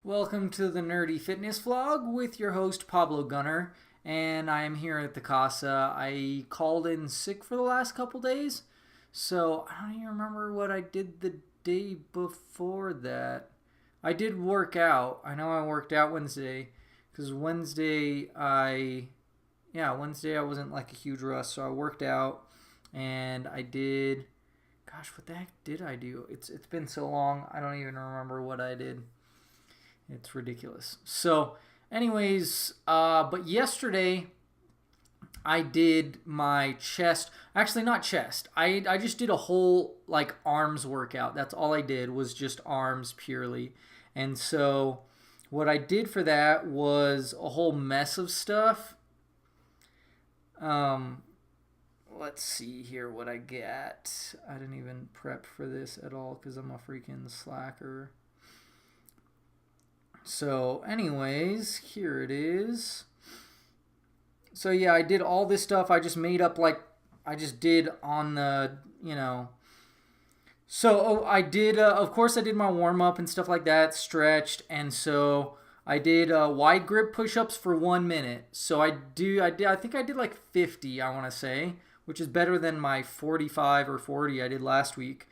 Welcome to the Nerdy Fitness Vlog with your host Pablo Gunner, and I am here at the Casa. I called in sick for the last couple days, so I don't even remember what I did the day before that. I did work out. I know I worked out Wednesday, because Wednesday I wasn't like a huge rush, so I worked out, and I did, gosh, what the heck did I do? It's been so long, I don't even remember what I did. It's ridiculous. So, anyways, but yesterday I did my chest. Actually, not chest. I just did a whole like arms workout. That's all I did was just arms purely. And so, what I did for that was a whole mess of stuff. Let's see here what I get. I didn't even prep for this at all because I'm a freaking slacker. So anyways, here it is. So yeah, I did all this stuff. I just made up like I just did on the, So I did, of course I did my warm up and stuff like that, stretched. And so I did wide grip push-ups for 1 minute. So I think I did like 50, I want to say, which is better than my 45 or 40 I did last week.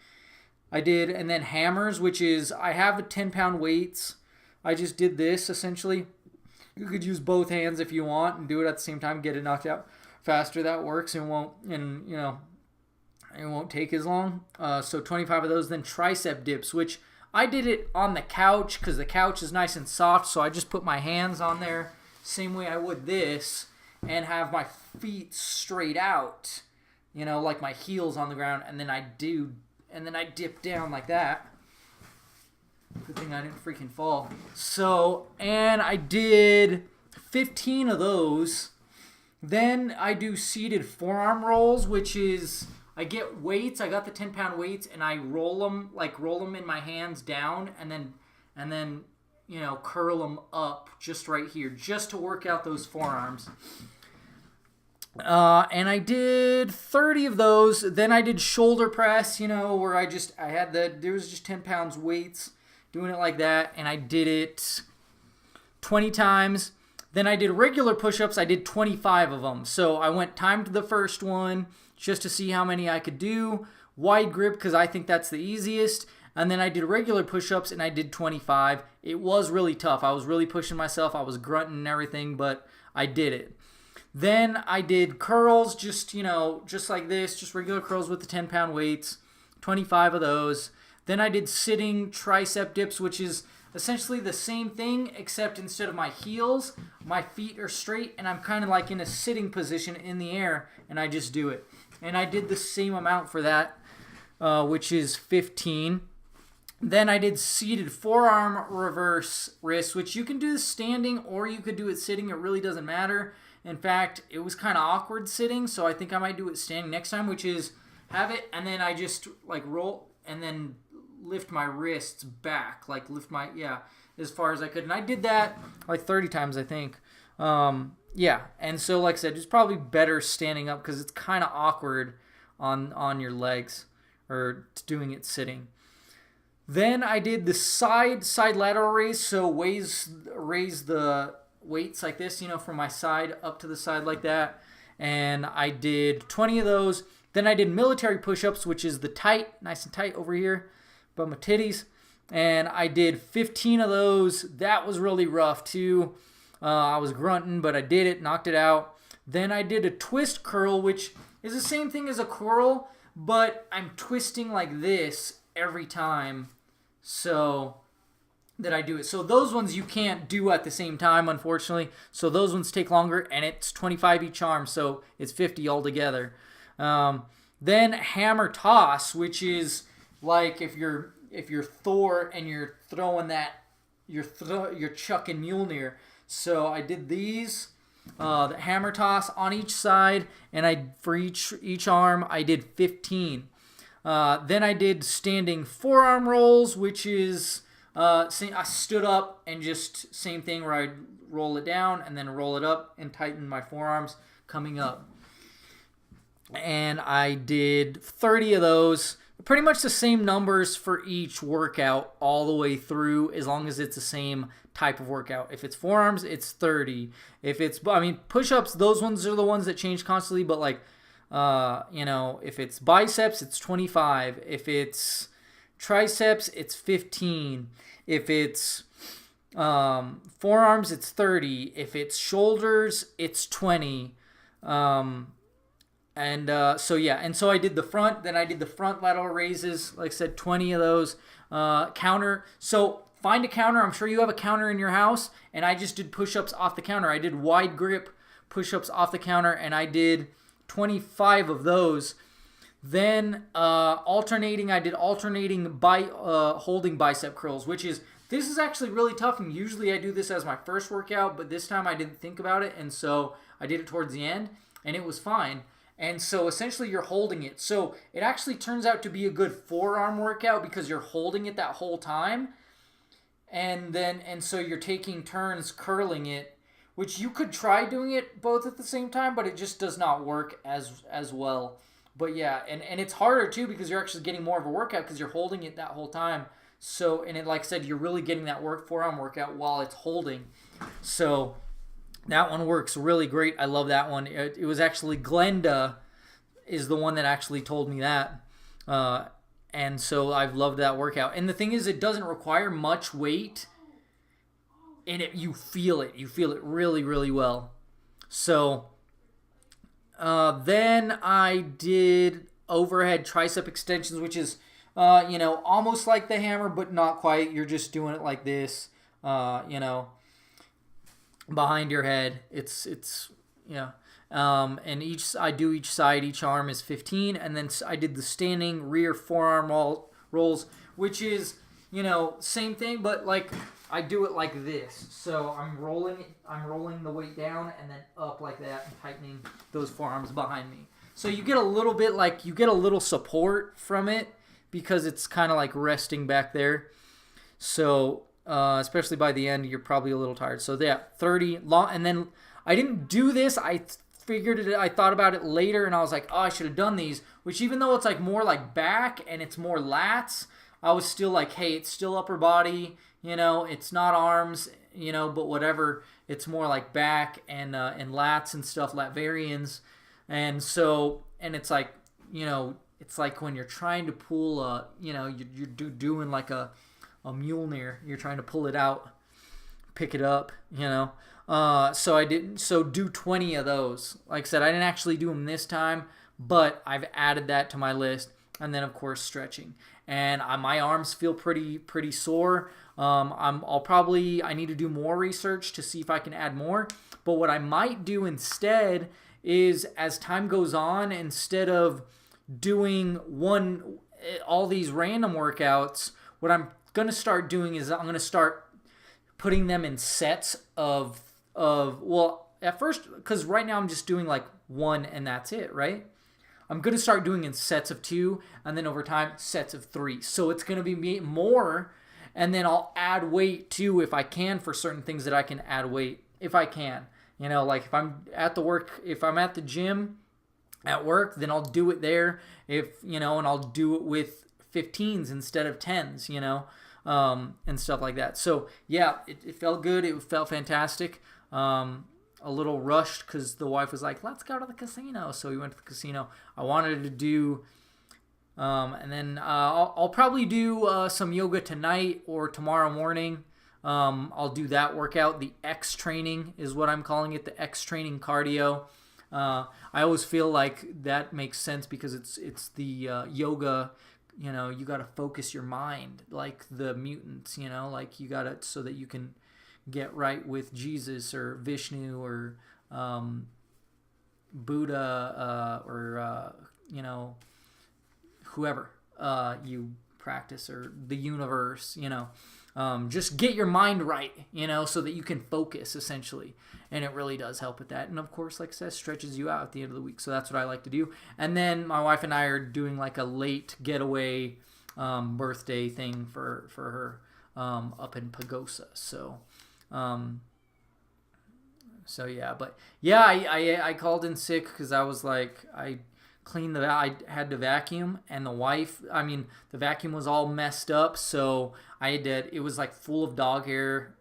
I did, and then hammers, which is, I have the 10-pound weights. I just did this essentially. You could use both hands if you want and do it at the same time, get it knocked out faster. That works and it won't take as long. So 25 of those. Then tricep dips, which I did it on the couch because the couch is nice and soft. So I just put my hands on there, same way I would this, and have my feet straight out, like my heels on the ground, and then I dip down like that. Good thing I didn't freaking fall. So, and I did 15 of those. Then I do seated forearm rolls, which is, I get weights. I got the 10-pound weights, and I roll them in my hands down, and then curl them up just right here, just to work out those forearms. And I did 30 of those. Then I did shoulder press, where there was just 10 pounds weights, doing it like that, and I did it 20 times. Then I did regular push-ups. I did 25 of them. So I went timed the first one just to see how many I could do. Wide grip because I think that's the easiest. And then I did regular push-ups and I did 25. It was really tough. I was really pushing myself. I was grunting and everything, but I did it. Then I did curls, just like this, just regular curls with the 10-pound weights, 25 of those. Then I did sitting tricep dips, which is essentially the same thing, except instead of my heels, my feet are straight, and I'm kind of like in a sitting position in the air, and I just do it. And I did the same amount for that, which is 15. Then I did seated forearm reverse wrist, which you can do standing or you could do it sitting. It really doesn't matter. In fact, it was kind of awkward sitting, so I think I might do it standing next time, which is have it, and then I just like roll and then lift my wrists back, as far as I could. And I did that like 30 times, I think. And so like I said, it's probably better standing up because it's kind of awkward on your legs or doing it sitting. Then I did the side lateral raise, so raise the weights like this, from my side up to the side like that. And I did 20 of those. Then I did military push-ups, which is the tight, nice and tight over here, above my titties. And I did 15 of those. That was really rough too. I was grunting, but I did it, knocked it out. Then I did a twist curl, which is the same thing as a curl, but I'm twisting like this every time so that I do it. So those ones you can't do at the same time, unfortunately. So those ones take longer, and it's 25 each arm, so it's 50 altogether. Then hammer toss, which is like if you're Thor and you're throwing that, you're chucking Mjolnir. So I did these, the hammer toss on each side, and for each arm I did 15. Then I did standing forearm rolls, which is I stood up and just same thing where I roll it down and then roll it up and tighten my forearms coming up. And I did 30 of those. pretty much the same numbers for each workout all the way through, as long as it's the same type of workout. If it's forearms, it's 30. If it's, I mean, push-ups, those ones are the ones that change constantly, but like, if it's biceps, it's 25. If it's triceps, it's 15. If it's forearms, it's 30. If it's shoulders, it's 20. So I did the front, then I did the front lateral raises, like I said, 20 of those. Counter. So find a counter. I'm sure you have a counter in your house, and I just did push-ups off the counter. I did wide grip push-ups off the counter, and I did 25 of those. Then I did alternating holding bicep curls, this is actually really tough, and usually I do this as my first workout, but this time I didn't think about it, and so I did it towards the end, and it was fine. And so essentially you're holding it. So it actually turns out to be a good forearm workout because you're holding it that whole time. And so you're taking turns curling it, which you could try doing it both at the same time, but it just does not work as well. But yeah, and it's harder too because you're actually getting more of a workout because you're holding it that whole time. So, and like I said, you're really getting that forearm workout while it's holding. So that one works really great. I love that one. It was actually Glenda is the one that actually told me that. And so I've loved that workout. And the thing is, it doesn't require much weight. And you feel it. You feel it really, really well. So then I did overhead tricep extensions, which is, almost like the hammer, but not quite. You're just doing it like this, behind your head. And I do each side. Each arm is 15, and then I did the standing rear forearm rolls, which is same thing, but like I do it like this. So I'm rolling the weight down and then up like that, and tightening those forearms behind me. So you get a little support from it because it's kind of like resting back there. So especially by the end, you're probably a little tired. So yeah, 30 long, and then I didn't do this. I thought about it later, and I was like, oh, I should have done these. Which, even though it's like more like back and it's more lats, I was still like, hey, it's still upper body. It's not arms. But whatever. It's more like back and lats and stuff, Latvarians, and it's like it's like when you're trying to pull you're doing like a Mjolnir. You're trying to pull it out, pick it up, So do 20 of those. Like I said, I didn't actually do them this time, but I've added that to my list. And then of course stretching. And my arms feel pretty sore. I need to do more research to see if I can add more. But what I might do instead is, as time goes on, instead of doing all these random workouts, what I'm going to start doing is I'm going to start putting them in sets at first, because right now I'm just doing like one and that's it, right? I'm going to start doing in sets of 2, and then over time, sets of 3. So it's going to be more, and then I'll add weight too if I can for certain things that I can add weight, if I can. Like if I'm at the gym at work, then I'll do it there. And I'll do it with 15s instead of 10s, and stuff like that. So yeah, it felt good. It felt fantastic. A little rushed because the wife was like, let's go to the casino. So we went to the casino. I wanted to do, and then I'll probably do some yoga tonight or tomorrow morning. I'll do that workout. The X training is what I'm calling it, the X training cardio. I always feel like that makes sense because it's the yoga. You got to focus your mind like the mutants, like you got to, so that you can get right with Jesus or Vishnu or Buddha or whoever you practice, or the universe, just get your mind right, so that you can focus essentially. And it really does help with that. And of course, like I said, stretches you out at the end of the week. So that's what I like to do. And then my wife and I are doing like a late getaway birthday thing for her up in Pagosa. So yeah, but yeah, I called in sick because I was like, clean I had to vacuum, and the vacuum was all messed up, so it was like full of dog hair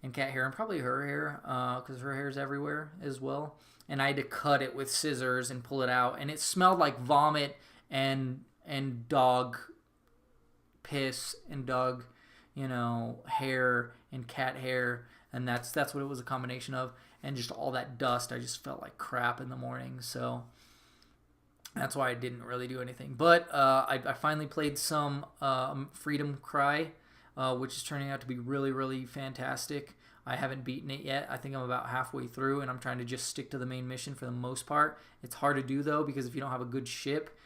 and cat hair and probably her hair, because her hair's everywhere as well. And I had to cut it with scissors and pull it out, and it smelled like vomit and dog piss and dog, hair and cat hair, and that's what it was a combination of, and just all that dust. I just felt like crap in the morning, so that's why I didn't really do anything. But I finally played some Freedom Cry, which is turning out to be really, really fantastic. I haven't beaten it yet. I think I'm about halfway through, and I'm trying to just stick to the main mission for the most part. It's hard to do, though, because if you don't have a good ship,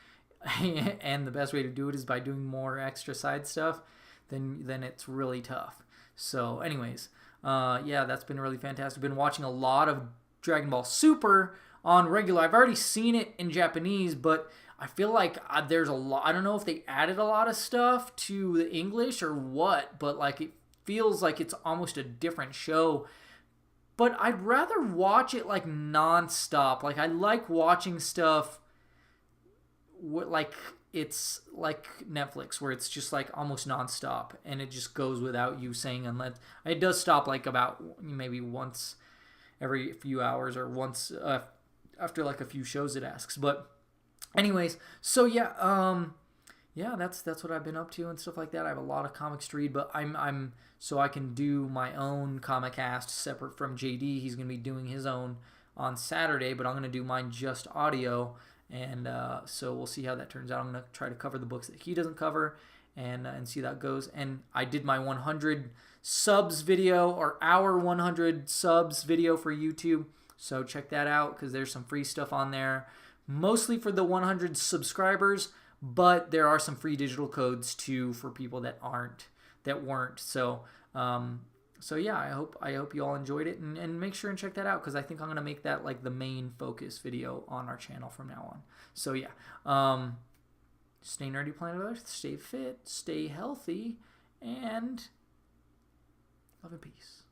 and the best way to do it is by doing more extra side stuff, then it's really tough. So anyways, yeah, that's been really fantastic. Been watching a lot of Dragon Ball Super on regular. I've already seen it in Japanese, but I feel like there's a lot. I don't know if they added a lot of stuff to the English or what, but like it feels like it's almost a different show. But I'd rather watch it like nonstop. Like I like watching stuff like it's like Netflix, where it's just like almost nonstop, and it just goes without you saying, unless it does stop like about maybe once every few hours, or once after like a few shows it asks. But anyways, so yeah, that's what I've been up to and stuff like that. I have a lot of comics to read, but I'm so I can do my own comic cast separate from JD. He's gonna be doing his own on Saturday, but I'm gonna do mine just audio, and so we'll see how that turns out. I'm gonna try to cover the books that he doesn't cover, and see how that goes. And I did my 100 subs video, or our 100 subs video for YouTube, so check that out, because there's some free stuff on there, mostly for the 100 subscribers, but there are some free digital codes too for people that weren't. So yeah, I hope you all enjoyed it, and make sure and check that out, because I think I'm gonna make that like the main focus video on our channel from now on. So yeah, stay nerdy, planet Earth, stay fit, stay healthy, and love and peace.